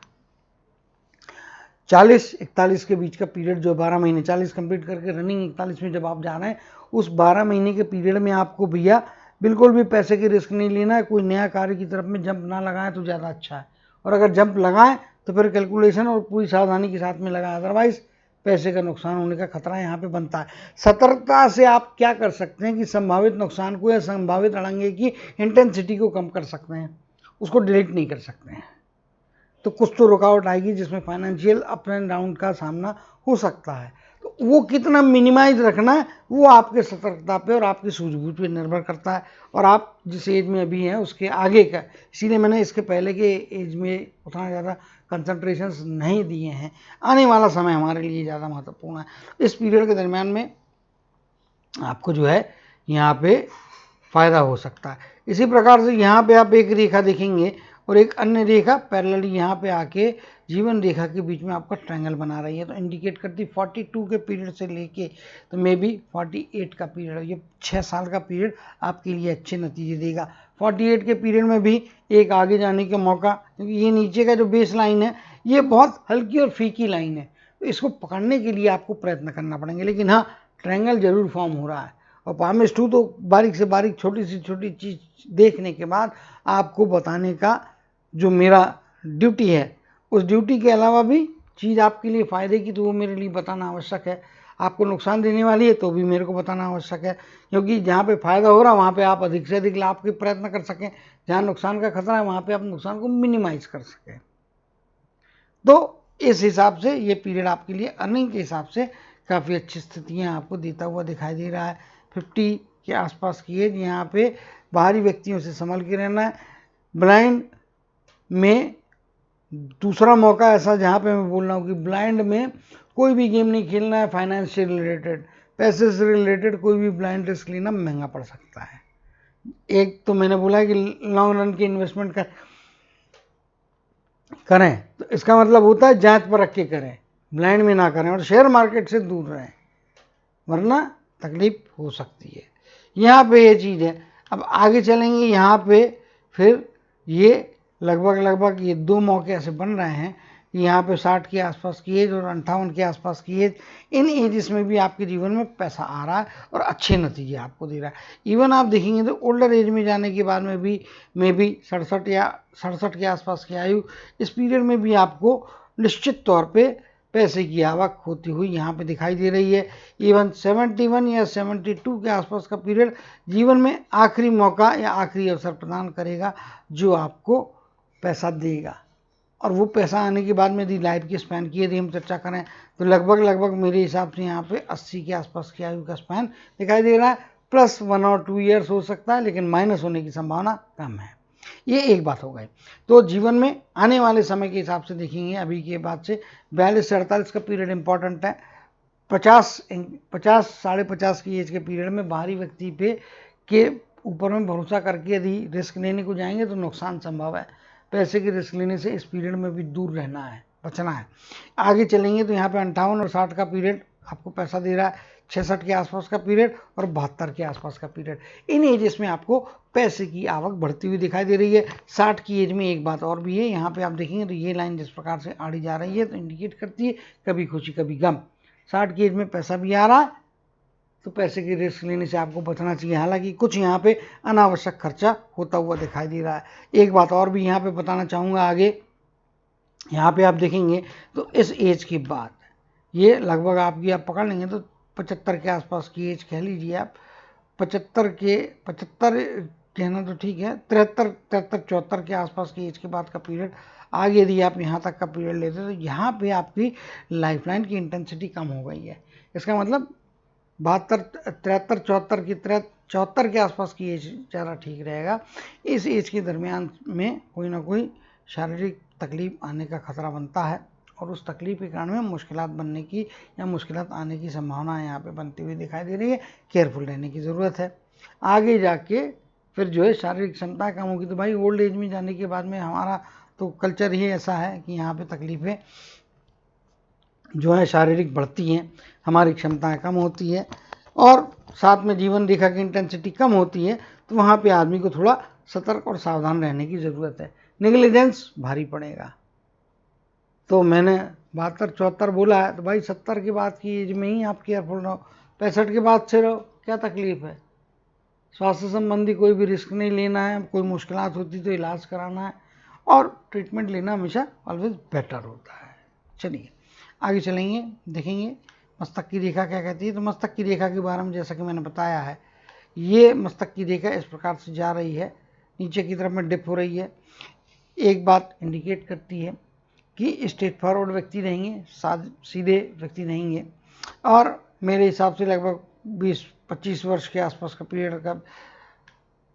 40-41 के बीच का पीरियड जो 12 महीने, 40 कंप्लीट करके रनिंग 41 में जब आप जा रहे हैं, उस 12 महीने के पीरियड में आपको भैया बिल्कुल भी पैसे की रिस्क नहीं लेना है। कोई नया कार्य की तरफ में जंप ना लगाएं तो ज़्यादा अच्छा है, और अगर जंप लगाएं तो फिर कैलकुलेशन और पूरी सावधानी के साथ में लगाएं, अदरवाइज पैसे का नुकसान होने का खतरा यहाँ पे बनता है। सतर्कता से आप क्या कर सकते हैं कि संभावित नुकसान को या संभावित अड़ंगे की इंटेंसिटी को कम कर सकते हैं, उसको डिलीट नहीं कर सकते हैं। तो कुछ तो रुकावट आएगी जिसमें फाइनेंशियल अप एंड डाउन का सामना हो सकता है, तो वो कितना मिनिमाइज रखना है वो आपके सतर्कता पे और आपकी सूझबूझ पे निर्भर करता है, और आप जिस एज में अभी हैं उसके आगे का, इसीलिए मैंने इसके पहले के एज में उतना ज़्यादा कंसंट्रेशन नहीं दिए हैं। आने वाला समय हमारे लिए ज़्यादा महत्वपूर्ण है। इस पीरियड के दरमियान में आपको जो है यहाँ पे फ़ायदा हो सकता है। इसी प्रकार से यहाँ पे आप एक रेखा देखेंगे और एक अन्य रेखा पैरेलल यहाँ पे आके जीवन रेखा के बीच में आपका ट्रायंगल बना रही है, तो इंडिकेट करती 42 के पीरियड से लेके तो मे बी 48 का पीरियड, ये 6 साल का पीरियड आपके लिए अच्छे नतीजे देगा। 48 के पीरियड में भी एक आगे जाने का मौका, क्योंकि ये नीचे का जो बेस लाइन है ये बहुत हल्की और फीकी लाइन है, तो इसको पकड़ने के लिए आपको प्रयत्न करना पड़ेंगे। लेकिन हाँ, ट्रायंगल जरूर फॉर्म हो रहा है, और पामिस्ट 2 तो बारीक से बारीक छोटी से छोटी चीज़ देखने के बाद आपको बताने का जो मेरा ड्यूटी है, उस ड्यूटी के अलावा भी चीज़ आपके लिए फ़ायदे की तो वो मेरे लिए बताना आवश्यक है। आपको नुकसान देने वाली है तो भी मेरे को बताना आवश्यक है, क्योंकि जहाँ पे फ़ायदा हो रहा है वहाँ पे आप अधिक से अधिक लाभ के प्रयत्न कर सकें, जहाँ नुकसान का खतरा है वहाँ पे आप नुकसान को मिनिमाइज कर सकें। तो इस हिसाब से ये पीरियड आपके लिए अर्निंग के हिसाब से काफ़ी अच्छी स्थितियाँ आपको देता हुआ दिखाई दे रहा है। 50 के आसपास की एज, यहाँ पे बाहरी व्यक्तियों से संभल के रहना है। ब्लाइंड में दूसरा मौका ऐसा जहाँ पे मैं बोल रहा हूँ कि ब्लाइंड में कोई भी गेम नहीं खेलना है, फाइनेंस से रिलेटेड, पैसे से रिलेटेड कोई भी ब्लाइंड रिस्क लेना महंगा पड़ सकता है। एक तो मैंने बोला कि लॉन्ग रन की इन्वेस्टमेंट करें, तो इसका मतलब होता है जांच पर रख के करें, ब्लाइंड में ना करें, और शेयर मार्केट से दूर रहें वरना तकलीफ हो सकती है। यहाँ पे ये चीज़ है। अब आगे चलेंगे, यहाँ पे फिर ये लगभग ये 2 मौके ऐसे बन रहे हैं कि यहाँ पे 60 के आसपास की एज और 58 के आसपास की एज, इन एजेस में भी आपके जीवन में पैसा आ रहा है और अच्छे नतीजे आपको दे रहा है। इवन आप देखेंगे तो ओल्डर एज में जाने के बाद में भी मे बी 67 के आसपास की आयु, इस पीरियड में भी आपको निश्चित तौर पर पैसे की आवक होती हुई यहाँ पे दिखाई दे रही है। इवन 71 या 72 के आसपास का पीरियड जीवन में आखिरी मौका या आखिरी अवसर प्रदान करेगा जो आपको पैसा देगा, और वो पैसा आने के बाद में यदि लाइफ की स्पैन की यदि हम चर्चा करें तो लगभग मेरे हिसाब से यहाँ पे 80 के आसपास की आयु का स्पैन दिखाई दे रहा है। प्लस 1 और 2 ईयर्स हो सकता है, लेकिन माइनस होने की संभावना कम है। ये एक बात हो गई। तो जीवन में आने वाले समय के हिसाब से देखेंगे, अभी के बाद से 42 से 48 का पीरियड इंपॉर्टेंट है। 50 साढ़े 50 की एज के पीरियड में बाहरी व्यक्ति पे के ऊपर में भरोसा करके यदि रिस्क लेने को जाएंगे तो नुकसान संभव है। पैसे की रिस्क लेने से इस पीरियड में भी दूर रहना है, बचना है। आगे चलेंगे तो यहाँ पे 58 और 60 का पीरियड आपको पैसा दे रहा है, 66 के आसपास का पीरियड और 72 के आसपास का पीरियड, इन एजेस में आपको पैसे की आवक बढ़ती हुई दिखाई दे रही है। 60 की एज में एक बात और भी है, यहाँ पे आप देखेंगे तो ये लाइन जिस प्रकार से आड़ी जा रही है तो इंडिकेट करती है कभी खुशी कभी गम। 60 की एज में पैसा भी आ रहा है तो पैसे की रिस्क लेने से आपको बचना चाहिए। हालांकि कुछ यहाँ पे अनावश्यक खर्चा होता हुआ दिखाई दे रहा है। एक बात और भी यहाँ पे बताना चाहूँगा आगे, यहाँ पे आप देखेंगे तो इस एज के बाद ये लगभग आपकी आप पकड़ लेंगे तो 75 के आसपास की एज कह लीजिए आप, 75 कहना तो ठीक है, 73 के आसपास की एज के बाद का पीरियड आगे यदि आप यहाँ तक का पीरियड लेते तो यहाँ पे आपकी लाइफलाइन की इंटेंसिटी कम हो गई है। इसका मतलब 72, 73, 74 की 74 के आसपास की एज ज़्यादा ठीक रहेगा। इस एज के दरमियान में कोई ना कोई शारीरिक तकलीफ आने का खतरा बनता है और उस तकलीफ के कारण में मुश्किलात बनने की या मुश्किलात आने की संभावना यहाँ पे बनती हुई दिखाई दे रही है। केयरफुल रहने की ज़रूरत है। आगे जाके फिर जो है शारीरिक क्षमता कम होगी तो भाई ओल्ड एज में जाने के बाद में हमारा तो कल्चर ही ऐसा है कि यहाँ पे तकलीफ़ें जो है शारीरिक बढ़ती हैं, हमारी क्षमताएं कम होती है और साथ में जीवन रेखा की इंटेंसिटी कम होती है, तो वहाँ पे आदमी को थोड़ा सतर्क और सावधान रहने की ज़रूरत है। नेग्लिजेंस भारी पड़ेगा। तो मैंने 72, 74 बोला है तो भाई 70 के बाद की एज में ही आप केयरफुल रहो, 65 के बाद से रहो, क्या तकलीफ है। स्वास्थ्य संबंधी कोई भी रिस्क नहीं लेना है, कोई मुश्किलात होती तो इलाज कराना है और ट्रीटमेंट लेना हमेशा ऑलवेज बेटर होता है। चलिए आगे चलेंगे, देखेंगे मस्तक की रेखा क्या कहती है। तो मस्तक की रेखा के बारे में जैसा कि मैंने बताया है, ये मस्तक की रेखा इस प्रकार से जा रही है, नीचे की तरफ में डिप हो रही है। एक बात इंडिकेट करती है कि स्ट्रेट फॉरवर्ड व्यक्ति रहेंगे, सीधे व्यक्ति रहेंगे और मेरे हिसाब से लगभग 20-25 वर्ष के आसपास का पीरियड का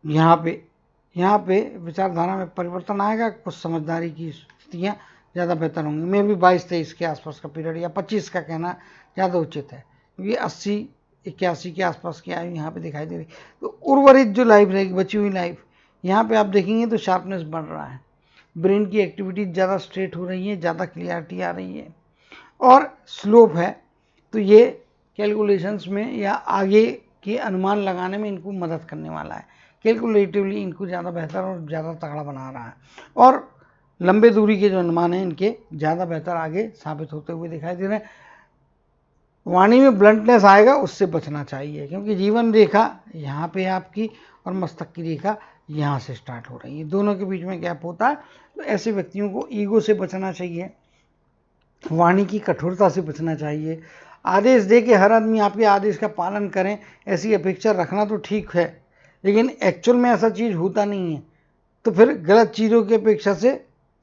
यहाँ पे विचारधारा में परिवर्तन आएगा। कुछ समझदारी की स्थितियाँ ज़्यादा बेहतर होंगी। मैं भी 22-23 के आसपास का पीरियड या 25 का कहना ज़्यादा उचित है, क्योंकि 80-81 के आसपास की आयु यहाँ पे दिखाई दे रही। तो उर्वरित जो लाइफ रहेगी, बची हुई लाइफ, यहाँ पे आप देखेंगे तो शार्पनेस बढ़ रहा है, ब्रेन की एक्टिविटी ज़्यादा स्ट्रेट हो रही है, ज़्यादा क्लियरिटी आ रही है और स्लोप है। तो ये कैलकुलेशंस में या आगे के अनुमान लगाने में इनको मदद करने वाला है। कैलकुलेटिवली इनको ज़्यादा बेहतर और ज़्यादा तगड़ा बना रहा है और लंबे दूरी के जो अनुमान हैं इनके ज़्यादा बेहतर आगे साबित होते हुए दिखाई दे रहे हैं। वाणी में ब्लंटनेस आएगा, उससे बचना चाहिए, क्योंकि जीवन रेखा यहाँ पे आपकी और मस्तक की रेखा यहाँ से स्टार्ट हो रही है, दोनों के बीच में गैप होता है। तो ऐसे व्यक्तियों को ईगो से बचना चाहिए, वाणी की कठोरता से बचना चाहिए। आदेश दे के हर आदमी आपके आदेश का पालन करें ऐसी अपेक्षा रखना तो ठीक है, लेकिन एक्चुअल में ऐसा चीज़ होता नहीं है, तो फिर गलत चीज़ों की अपेक्षा से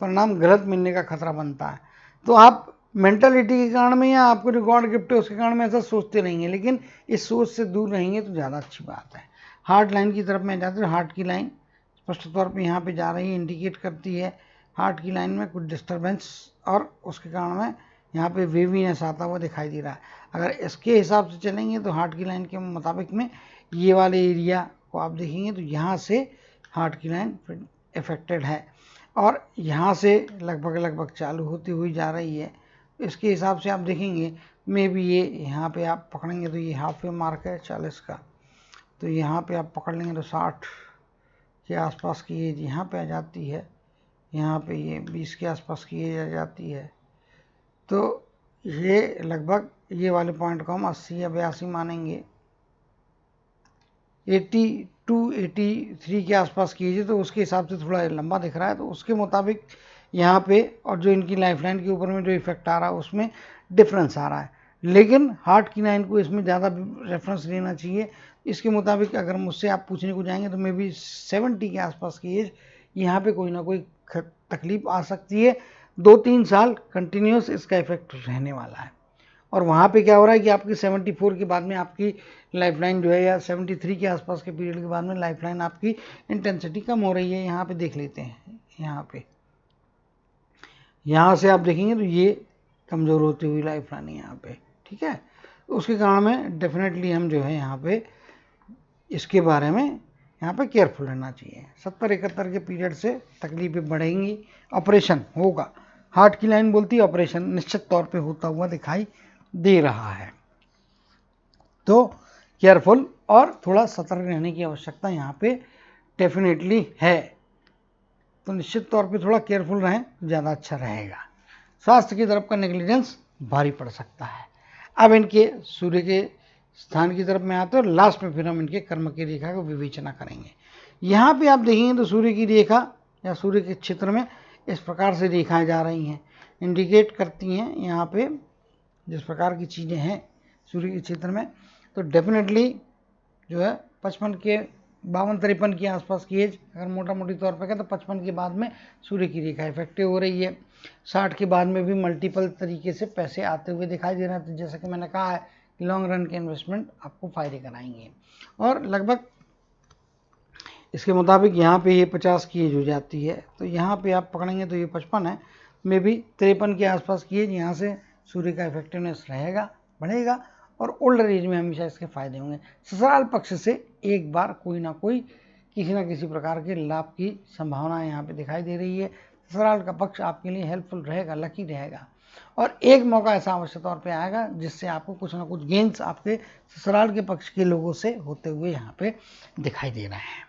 परिणाम गलत मिलने का खतरा बनता है। तो आप मेंटालिटी के कारण में या आपको जो गॉड गिफ्ट है उसके कारण में ऐसा सोचते रहेंगे, लेकिन इस सोच से दूर रहेंगे तो ज़्यादा अच्छी बात है। हार्ट लाइन की तरफ मैं जाते, हार्ट की लाइन स्पष्ट तौर पे यहाँ पे जा रही है, इंडिकेट करती है हार्ट की लाइन में कुछ डिस्टर्बेंस और उसके कारण में यहाँ पे वेवीनेस आता हुआ दिखाई दे रहा है। अगर इसके हिसाब से चलेंगे तो हार्ट की लाइन के मुताबिक में ये वाले एरिया को आप देखेंगे तो यहाँ से हार्ट की लाइन इफेक्टेड है और यहाँ से लगभग चालू होती हुई जा रही है। इसके हिसाब से आप देखेंगे मे भी ये यहाँ पे आप पकड़ेंगे तो ये हाफ वे मार्क है 40 का, तो यहाँ पे आप पकड़ लेंगे तो 60 के आसपास की एज यहाँ पे आ जाती है, यहाँ पे ये 20 के आसपास की एज आ जाती है। तो ये लगभग ये वाले पॉइंट को हम 80 या 82 मानेंगे। 82-83 के आसपास की एज है, तो उसके हिसाब से थोड़ा लंबा दिख रहा है, तो उसके मुताबिक यहाँ पे और जो इनकी लाइफलाइन के ऊपर में जो इफेक्ट आ रहा है उसमें डिफरेंस आ रहा है। लेकिन हार्ट की लाइन को इसमें ज़्यादा रेफरेंस लेना चाहिए। इसके मुताबिक अगर मुझसे आप पूछने को जाएंगे तो मे बी 70 के आसपास की एज यहाँ पे कोई ना कोई तकलीफ आ सकती है। 2-3 साल कंटिन्यूस इसका इफेक्ट रहने वाला है और वहाँ पे क्या हो रहा है कि आपकी 74 के बाद में आपकी लाइफलाइन जो है या 73 के आसपास के पीरियड के बाद में लाइफलाइन आपकी इंटेंसिटी कम हो रही है। यहाँ पे देख लेते हैं, यहाँ से आप देखेंगे तो ये कमज़ोर होती हुई लाइफलाइन है यहाँ पे, ठीक है। उसके कारण में डेफिनेटली हम जो है यहाँ पे इसके बारे में यहाँ पे केयरफुल रहना चाहिए। 70-71 के पीरियड से तकलीफें बढ़ेंगी, ऑपरेशन होगा। हार्ट की लाइन बोलती है ऑपरेशन निश्चित तौर पे होता हुआ दिखाई दे रहा है। तो केयरफुल और थोड़ा सतर्क रहने की आवश्यकता यहाँ पे डेफिनेटली है। तो निश्चित तौर पे थोड़ा केयरफुल रहें, ज़्यादा अच्छा रहेगा। स्वास्थ्य की तरफ का नेग्लिजेंस भारी पड़ सकता है। अब इनके सूर्य के स्थान की तरफ में आते हैं और लास्ट में फिर हम इनके कर्म की रेखा को विवेचना करेंगे। यहाँ पे आप देखेंगे तो सूर्य की रेखा या सूर्य के क्षेत्र में इस प्रकार से रेखाएं जा रही हैं, इंडिकेट करती हैं यहाँ पे जिस प्रकार की चीज़ें हैं सूर्य के क्षेत्र में। तो डेफिनेटली जो है 55 के 52-53 के आसपास की एज अगर मोटा मोटी तौर पर कहें तो 55 के बाद में सूर्य की रेखा इफेक्टिव हो रही है। 60 के बाद में भी मल्टीपल तरीके से पैसे आते हुए दिखाई दे रहे हैं। तो जैसा कि मैंने कहा है लॉन्ग रन के इन्वेस्टमेंट आपको फ़ायदे कराएंगे। और लगभग इसके मुताबिक यहाँ पे ये 50 की एज हो जाती है, तो यहाँ पे आप पकड़ेंगे तो ये 55 है, मे भी 53 के आसपास की एज, यहाँ से सूर्य का इफेक्टिवनेस रहेगा, बढ़ेगा, और ओल्डर एज में हमेशा इसके फायदे होंगे। ससुराल पक्ष से एक बार कोई ना कोई किसी न किसी प्रकार के लाभ की संभावना यहाँ पे दिखाई दे रही है। ससुराल का पक्ष आपके लिए हेल्पफुल रहेगा, लकी रहेगा, और एक मौका ऐसा अवश्य तौर पे आएगा जिससे आपको कुछ ना कुछ गेंस आपके ससुराल के पक्ष के लोगों से होते हुए यहाँ पे दिखाई दे रहे हैं।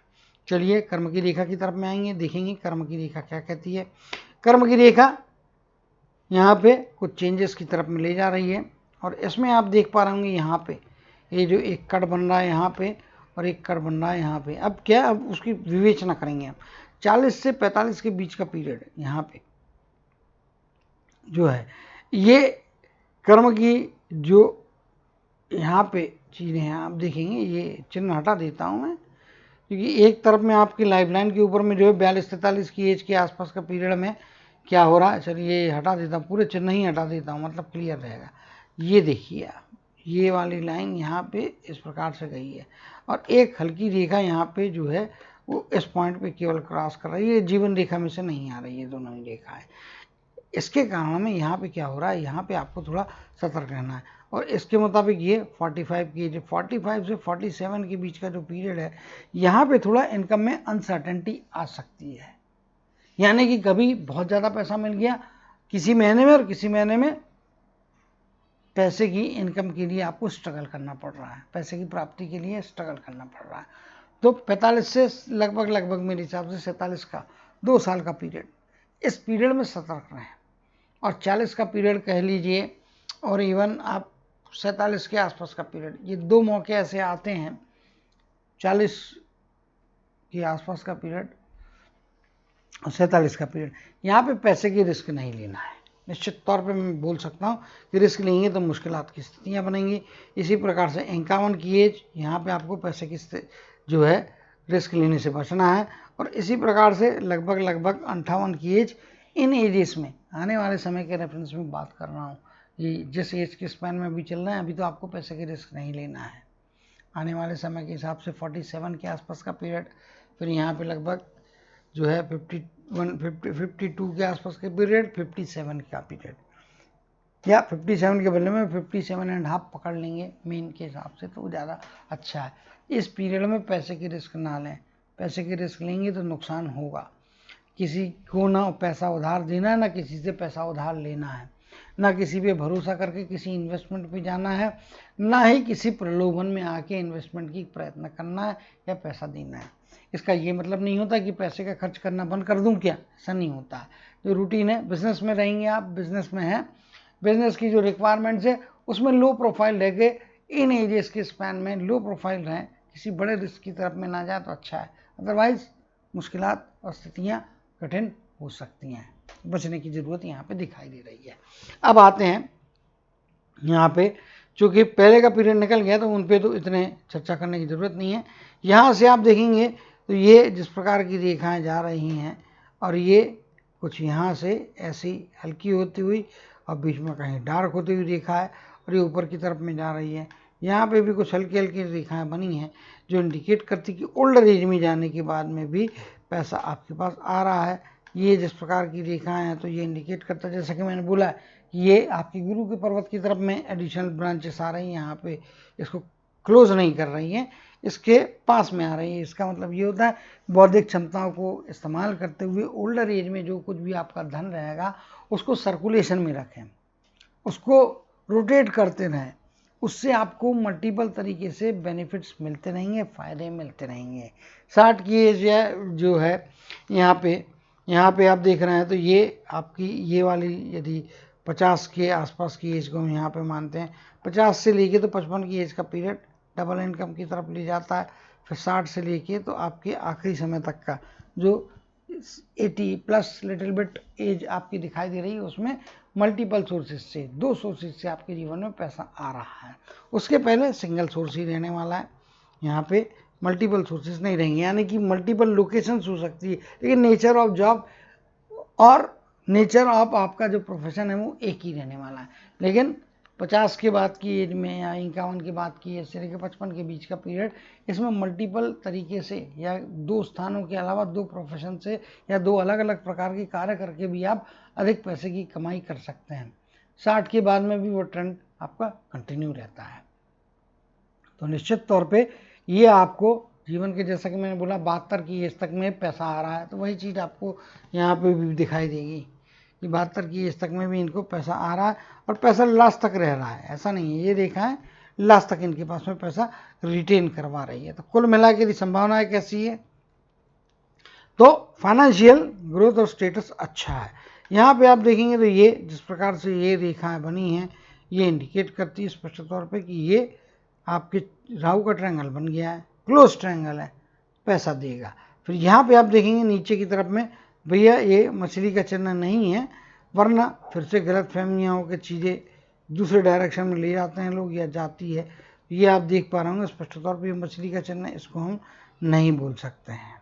चलिए कर्म की रेखा की तरफ में आएंगे, देखेंगे कर्म की रेखा क्या कहती है। कर्म की रेखा यहाँ पे कुछ चेंजेस की तरफ में ले जा रही है, और इसमें आप देख पा रहे होंगे यहाँ पे ये जो एक कट बन रहा है यहाँ पे और एक कट बन रहा है यहाँ पे। अब क्या, अब उसकी विवेचना करेंगे हम। 40 से 45 के बीच का पीरियड यहाँ पे जो है, ये कर्म की जो यहाँ पे चीज़ें हैं आप देखेंगे, ये चिन्ह हटा देता हूँ मैं, क्योंकि एक तरफ में आपकी लाइफलाइन के ऊपर में जो है 42-43 की एज के आसपास का पीरियड में क्या हो रहा है। चलिए ये हटा देता हूँ, पूरे चिन्ह ही हटा देता हूँ, मतलब क्लियर रहेगा। ये देखिए आप, ये वाली लाइन यहाँ पे इस प्रकार से गई है, और एक हल्की रेखा यहाँ पे जो है वो इस पॉइंट पे केवल क्रॉस कर रही है, जीवन रेखा में से नहीं आ रही है, दोनों ही रेखा है। इसके कारण में यहाँ पे क्या हो रहा है, यहाँ पे आपको थोड़ा सतर्क रहना है। और इसके मुताबिक ये 45 की एज, 45 से 47 के बीच का जो पीरियड है, यहाँ पे थोड़ा इनकम में अनसर्टेनिटी आ सकती है। यानी कि कभी बहुत ज़्यादा पैसा मिल गया किसी महीने में, और किसी महीने में पैसे की इनकम के लिए आपको स्ट्रगल करना पड़ रहा है, पैसे की प्राप्ति के लिए स्ट्रगल करना पड़ रहा है। तो 45 से लगभग मेरे हिसाब से 47 का 2 साल का पीरियड, इस पीरियड में सतर्क रहें। और 40 का पीरियड कह लीजिए, और इवन आप 47 के आसपास का पीरियड, ये 2 मौके ऐसे आते हैं। 40 के आसपास का पीरियड और 47 का पीरियड, यहाँ पे पैसे की रिस्क नहीं लेना है। निश्चित तौर पे मैं बोल सकता हूँ कि रिस्क लेंगे तो मुश्किलात की स्थितियाँ बनेंगी। इसी प्रकार से 51 की एज, यहाँ पे आपको पैसे की जो है रिस्क लेने से बचना है। और इसी प्रकार से लगभग 58 की एज, इन एजेस में आने वाले समय के रेफरेंस में बात कर रहा हूँ, ये जिस एज के स्पैन में अभी चल रहे हैं, अभी तो आपको पैसे की रिस्क नहीं लेना है। आने वाले समय के हिसाब से 47 के आसपास का पीरियड, फिर यहाँ पे लगभग जो है 52 के आसपास के पीरियड, 57 का पीरियड, या 57 के बदले में 57.5 पकड़ लेंगे मेन के हिसाब से, तो ज़्यादा अच्छा है। इस पीरियड में पैसे की रिस्क ना लें, पैसे की रिस्क लेंगे तो नुकसान होगा। किसी को ना पैसा उधार देना है, ना किसी से पैसा उधार लेना है, ना किसी पे भरोसा करके किसी इन्वेस्टमेंट पे जाना है, ना ही किसी प्रलोभन में आके इन्वेस्टमेंट की प्रयत्न करना है या पैसा देना है। इसका ये मतलब नहीं होता कि पैसे का खर्च करना बंद कर दूं क्या, ऐसा नहीं होता है। जो रूटीन है, बिजनेस में रहेंगे आप, बिजनेस में है, बिजनेस की जो रिक्वायरमेंट्स है उसमें लो प्रोफाइल रह के, इन एजेस के स्पैन में लो प्रोफाइल रहें, किसी बड़े रिस्क की तरफ में ना जाए तो अच्छा है। अदरवाइज मुश्किलात और स्थितियाँ कठिन हो सकती हैं, बचने की ज़रूरत यहाँ पे दिखाई दे रही है। अब आते हैं यहाँ पे, चूँकि पहले का पीरियड निकल गया तो उन पे तो इतने चर्चा करने की ज़रूरत नहीं है। यहाँ से आप देखेंगे तो ये जिस प्रकार की रेखाएं जा रही हैं, और ये कुछ यहाँ से ऐसी हल्की होती हुई और बीच में कहीं डार्क होती हुई रेखा है, और ये ऊपर की तरफ में जा रही है। यहाँ पे भी कुछ हल्की हल्की रेखाएं बनी हैं जो इंडिकेट करती कि ओल्डर एज में जाने के बाद में भी पैसा आपके पास आ रहा है। ये जिस प्रकार की रेखाएं हैं तो ये इंडिकेट करता है, जैसा कि मैंने बोला, ये आपकी गुरु के पर्वत की तरफ में एडिशनल ब्रांचेस आ रही हैं, यहाँ पे इसको क्लोज नहीं कर रही हैं, इसके पास में आ रही है। इसका मतलब ये होता है बौद्धिक क्षमताओं को इस्तेमाल करते हुए ओल्डर एज में जो कुछ भी आपका धन रहेगा उसको सर्कुलेशन में रखें, उसको रोटेट करते रहें, उससे आपको मल्टीपल तरीके से बेनिफिट्स मिलते रहेंगे, फ़ायदे मिलते रहेंगे। 60 की एज जो है यहाँ पे आप देख रहे हैं तो ये आपकी ये वाली, यदि 50 के आसपास की एज को हम यहाँ पे मानते हैं, 50 से लेके तो 55 की एज का पीरियड डबल इनकम की तरफ ले जाता है। फिर 60 से लेके तो आपके आखिरी समय तक का जो 80 प्लस लिटिल बिट एज आपकी दिखाई दे रही है, उसमें मल्टीपल सोर्सेज से, 2 सोर्सेज से आपके जीवन में पैसा आ रहा है। उसके पहले सिंगल सोर्स ही रहने वाला है, यहाँ पे मल्टीपल सोर्सेज नहीं रहेंगे, यानी कि मल्टीपल लोकेशंस हो सकती है, लेकिन नेचर ऑफ जॉब और नेचर ऑफ आपका जो प्रोफेशन है वो एक ही रहने वाला है। लेकिन 50 के बाद की एज में या 51 के बाद की एज से लेकर 55 के बीच का पीरियड, इसमें मल्टीपल तरीके से या 2 स्थानों के अलावा 2 प्रोफेशन से या 2 अलग अलग प्रकार के कार्य करके भी आप अधिक पैसे की कमाई कर सकते हैं। 60 के बाद में भी वो ट्रेंड आपका कंटिन्यू रहता है। तो निश्चित तौर पे ये आपको जीवन के, जैसा कि मैंने बोला 72 की एज तक में पैसा आ रहा है, तो वही चीज़ आपको यहाँ पे भी दिखाई देगी कि 72 की एज तक में भी इनको पैसा आ रहा है और पैसा लास्ट तक रह रहा है। ऐसा नहीं है, ये देखा है लास्ट तक इनके पास में पैसा रिटेन करवा रही है। तो कुल मिला के संभावनाएं कैसी है? तो फाइनेंशियल ग्रोथ और स्टेटस अच्छा है। यहाँ पे आप देखेंगे तो ये जिस प्रकार से ये रेखाएं बनी हैं, ये इंडिकेट करती है स्पष्ट तौर पे कि ये आपके राहु का ट्रायंगल बन गया है, क्लोज ट्रायंगल है, पैसा देगा। फिर यहाँ पे आप देखेंगे नीचे की तरफ में, भैया ये मछली का चिन्ह नहीं है, वरना फिर से गलत फहमियाँ होकर चीज़ें दूसरे डायरेक्शन में ले जाते हैं लोग या जाती है। ये आप देख पा रहे होंगे स्पष्ट तौर पर, ये मछली का चिन्ह, इसको हम नहीं बोल सकते हैं,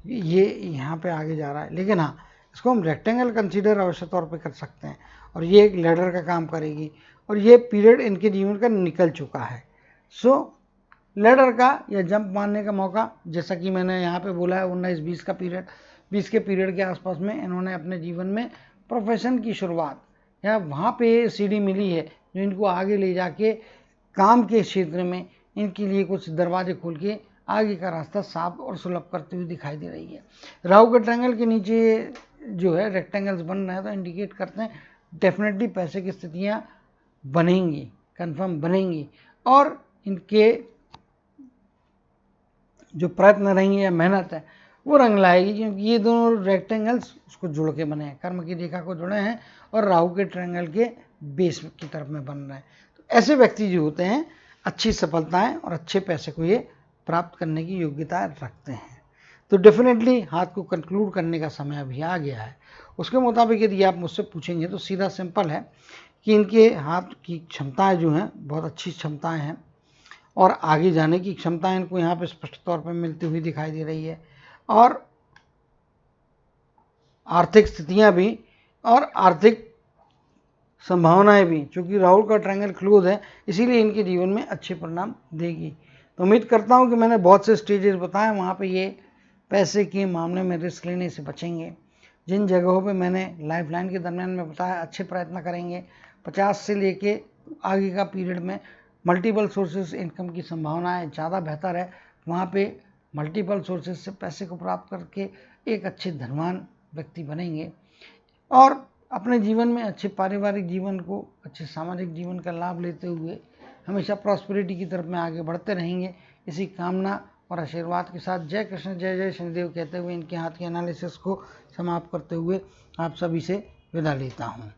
ये यहाँ पे आगे जा रहा है। लेकिन हाँ, इसको हम रेक्टेंगल कंसीडर अवश्य तौर पे कर सकते हैं और ये एक लैडर का काम करेगी और ये पीरियड इनके जीवन का निकल चुका है। सो लैडर का या जंप मारने का मौका, जैसा कि मैंने यहाँ पे बोला है 19-20 का पीरियड, 20 के पीरियड के आसपास में इन्होंने अपने जीवन में प्रोफेशन की शुरुआत या वहाँ पे सीढ़ी मिली है जो इनको आगे ले जाके काम के क्षेत्र में इनके लिए कुछ दरवाजे खोल के आगे का रास्ता साफ और सुलभ करती हुई दिखाई दे रही है। राहु के ट्रायंगल के नीचे जो है रेक्टेंगल्स बन रहे हैं, तो इंडिकेट करते हैं डेफिनेटली पैसे की स्थितियां बनेंगी, कंफर्म बनेंगी और इनके जो प्रयत्न रहेंगे या मेहनत है वो रंग लाएगी, क्योंकि ये दोनों रेक्टेंगल्स उसको जुड़ के बने हैं, कर्म की रेखा को जुड़े हैं और राहु के ट्रायंगल के बेस की तरफ में बन रहे हैं। तो ऐसे व्यक्ति जो होते हैं अच्छी सफलताएं और अच्छे पैसे को ये प्राप्त करने की योग्यता रखते हैं। तो डेफिनेटली हाथ को कंक्लूड करने का समय अभी आ गया है। उसके मुताबिक यदि आप मुझसे पूछेंगे तो सीधा सिंपल है कि इनके हाथ की क्षमताएं जो हैं बहुत अच्छी क्षमताएं हैं और आगे जाने की क्षमता इनको यहाँ पे स्पष्ट तौर पर मिलती हुई दिखाई दे रही है और आर्थिक स्थितियां भी और आर्थिक संभावनाएं भी, चूंकि राहु का ट्रायंगल क्लोज है इसीलिए इनके जीवन में अच्छे परिणाम देगी। तो उम्मीद करता हूं कि मैंने बहुत से स्टेजेस बताए, वहाँ पे ये पैसे के मामले में रिस्क लेने से बचेंगे। जिन जगहों पे मैंने लाइफलाइन के दरमियान में बताया अच्छे प्रयत्न करेंगे, 50 से लेके आगे का पीरियड में मल्टीपल सोर्सेज इनकम की संभावनाएं ज़्यादा बेहतर है, वहाँ पे मल्टीपल सोर्सेज से पैसे को प्राप्त करके एक अच्छे धनवान व्यक्ति बनेंगे और अपने जीवन में अच्छे पारिवारिक जीवन को, अच्छे सामाजिक जीवन का लाभ लेते हुए हमेशा प्रॉस्पेरिटी की तरफ में आगे बढ़ते रहेंगे। इसी कामना और आशीर्वाद के साथ जय कृष्ण जय जय शनिदेव कहते हुए इनके हाथ के एनालिसिस को समाप्त करते हुए आप सभी से विदा लेता हूँ।